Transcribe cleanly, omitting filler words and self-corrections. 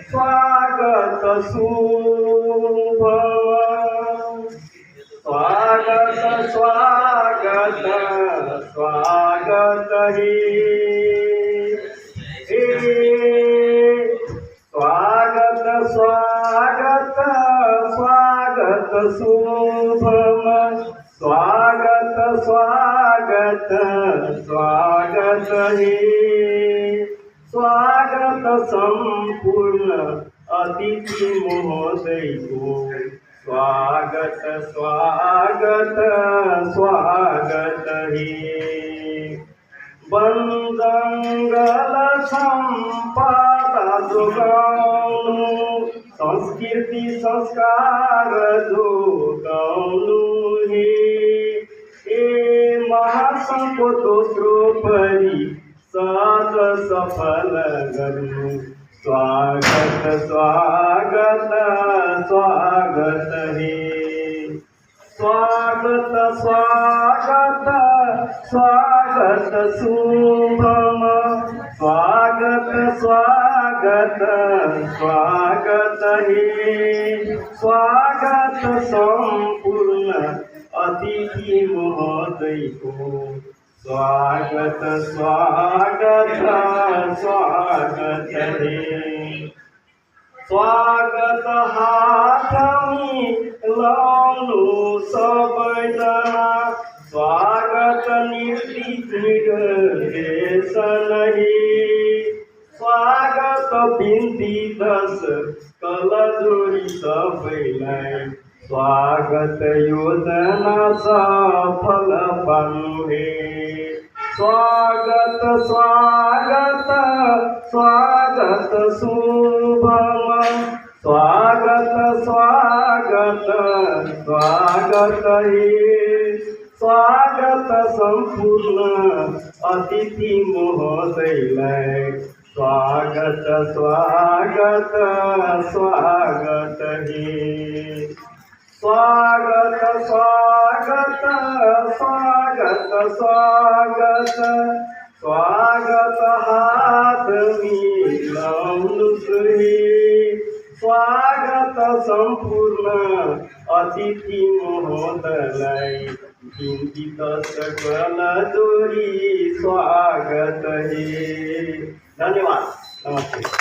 स्वागत शुभ स्वागत स्वागत स्वागत हे स्वागत स्वागत स्वागत शुभम स्वागत स्वागत स्वागत हे स्वागत संपूर्ण अतिथि महोदय को स्वागत स्वागत स्वागत हे बंदंगल संपदा जोगाउनु संस्कृति संस्कार जोगाउनु हे महासंघको दोस्रो परि साध सफल गर्नु स्वागत स्वागत स्वागत हे स्वागत स्वागत स्वागत शुभम स्वागत स्वागत स्वागत हे स्वागत संपूर्ण अतिथि महोदय को स्वागत स्वागत स्वागत हे स्वागत हाथमी लाउनु सबैजना स्वागत निर्देशन हे स्वागत बिन्ती दस कलजोडी सबैलाई स्वागत योजना सफल पार्नु हे स्वागत स्वागत स्वागत शुभम स्वागत स्वागत स्वागत हे स्वागत संपूर्ण अतिथि महोदयलाई स्वागत स्वागत स्वागत हे स्वागत स्वागत स्वागत स्वागत स्वागत हाथ मिलाउनु स्वागत संपूर्ण अतिथि महोदयलाई बिन्ती दस कलजोडी स्वागत हे धन्यवाद नमस्ते।